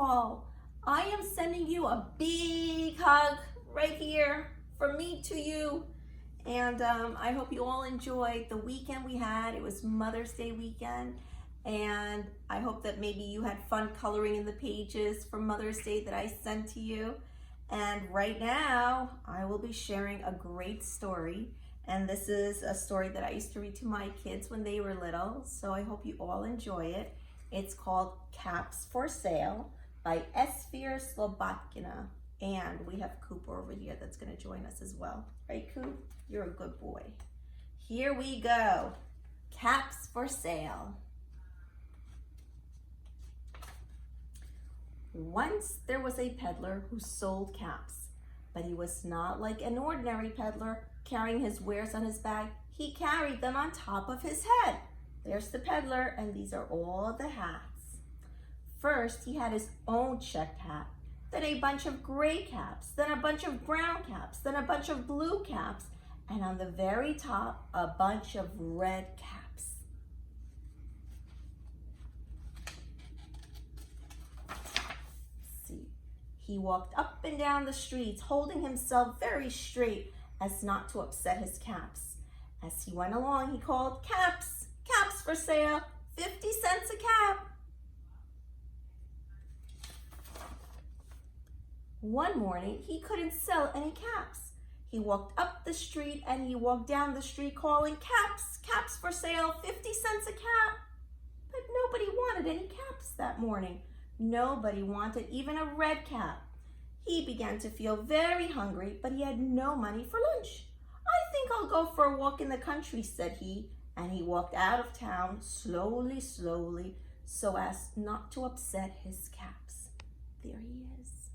all. I am sending you a big hug right here from me to you. And I hope you all enjoyed the weekend we had. It was Mother's Day weekend. And I hope that maybe you had fun coloring in the pages for Mother's Day that I sent to you. And right now, I will be sharing a great story. And this is a story that I used to read to my kids when they were little. So I hope you all enjoy it. It's called Caps for Sale by Esphyr Slobodkina. And we have Cooper over here that's going to join us as well. Right, Coop? You're a good boy. Here we go. Caps for sale. Once there was a peddler who sold caps, but he was not like an ordinary peddler carrying his wares on his back. He carried them on top of his head. There's the peddler, and these are all the hats. First, he had his own checked hat, then a bunch of gray caps, then a bunch of brown caps, then a bunch of blue caps, and on the very top, a bunch of red caps. He walked up and down the streets, holding himself very straight as not to upset his caps. As he went along, he called, "Caps, caps for sale, 50 cents a cap." One morning, he couldn't sell any caps. He walked up the street and he walked down the street calling, "Caps, caps for sale, 50 cents a cap." But nobody wanted any caps that morning. Nobody wanted even a red cap. He began to feel very hungry, but he had no money for lunch. "I think I'll go for a walk in the country," said he, and he walked out of town slowly, slowly, so as not to upset his caps. There he is.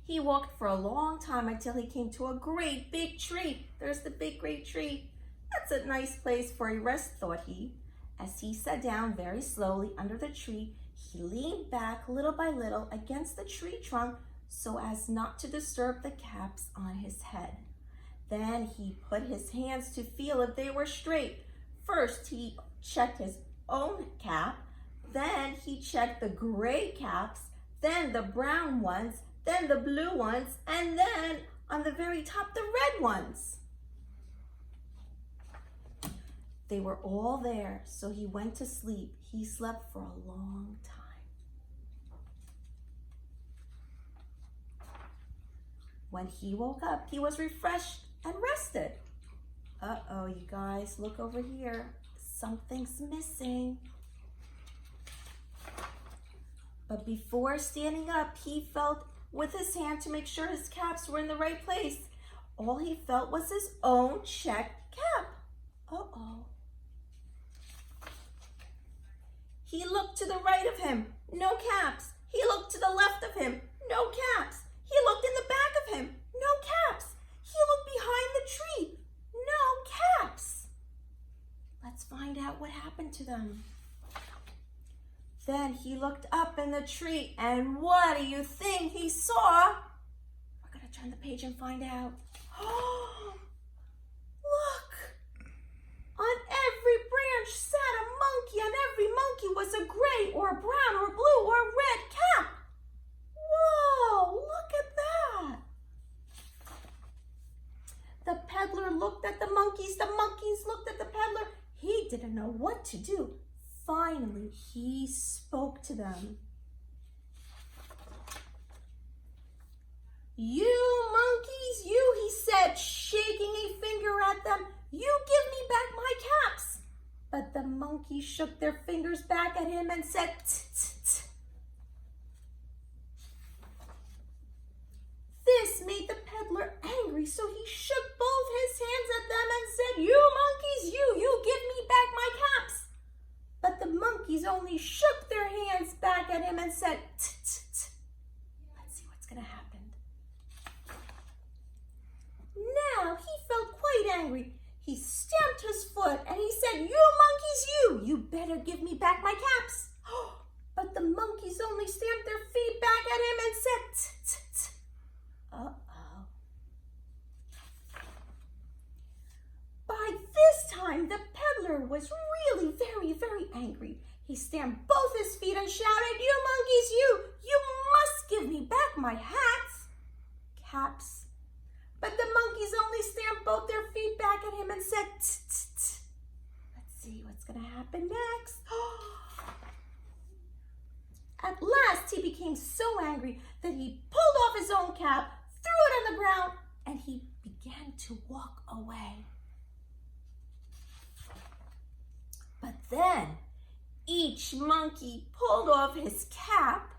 He walked for a long time until he came to a great big tree. There's the big great tree. That's a nice place for a rest, thought he. As he sat down very slowly under the tree, he leaned back little by little against the tree trunk so as not to disturb the caps on his head. Then he put his hands to feel if they were straight. First, he checked his own cap, then he checked the gray caps, then the brown ones, then the blue ones, and then on the very top, the red ones. They were all there, so he went to sleep. He slept for a long time. When he woke up, he was refreshed and rested. Uh-oh, you guys, look over here. Something's missing. But before standing up, he felt with his hand to make sure his caps were in the right place. All he felt was his own checked cap. Uh-oh. He looked to the right of him, no caps. He looked to the left of him, no caps. He looked in the back of him, no caps. He looked behind the tree, no caps. Let's find out what happened to them. Then he looked up in the tree, and what do you think he saw? We're gonna turn the page and find out. Oh, look! On every branch sat a monkey, and every monkey was a gray or a brown or blue or a red cap. Whoa, look at that. The peddler looked at the monkeys looked at the peddler. He didn't know what to do. Finally, he spoke to them. "You monkeys, you," he said, shaking a finger at them, "you give me back my caps." But the monkeys shook their fingers back at him and said, "Tsk, tsk, tsk." This made the peddler angry, so he shook both his hands at them and said, "You monkeys, you give me back my caps." But the monkeys only shook their hands back at him and said, "Tsk, tsk, tsk." Let's see what's going to happen. Now he felt quite angry. He stamped his foot and he said, "You monkeys, you better give me back my caps." But the monkeys only stamped their feet back at him and said, "Tsk, tsk, tsk." Uh-oh. By this time, the peddler was really very, very angry. He stamped both his feet and shouted, "You monkeys, you must give me back my hats, caps." But the monkeys only stamped both their feet back at him and said, "Tsk, tsk, tsk." Let's see what's going to happen next. At last, he became so angry that he pulled off his own cap, threw it on the ground, and he began to walk away. But then, each monkey pulled off his cap,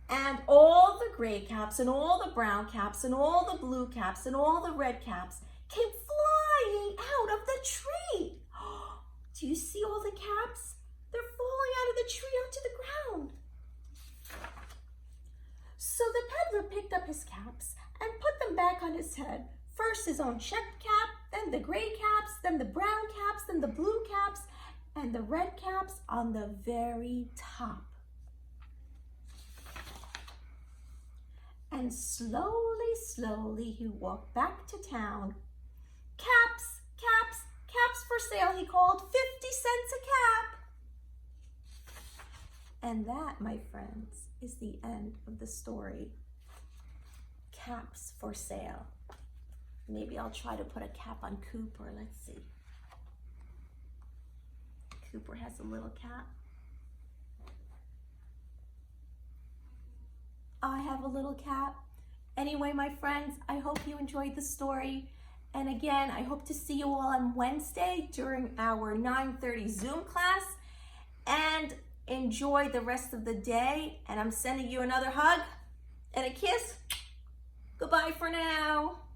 and all the gray caps and all the brown caps and all the blue caps and all the red caps came flying out of the tree. Do you see all the caps? They're falling out of the tree onto the ground. So the peddler picked up his caps and put them back on his head. First his own checked cap, then the gray caps, then the brown caps, then the blue caps, and the red caps on the very top. And slowly, slowly he walked back to town. "Caps, caps, caps for sale," he called, 50 cents a cap. And that, my friends, is the end of the story. Caps for sale. Maybe I'll try to put a cap on Cooper. Let's see. Cooper has a little cap. I have a little cap. Anyway, my friends, I hope you enjoyed the story. And again, I hope to see you all on Wednesday during our 9:30 Zoom class. And enjoy the rest of the day. And I'm sending you another hug and a kiss. Goodbye for now.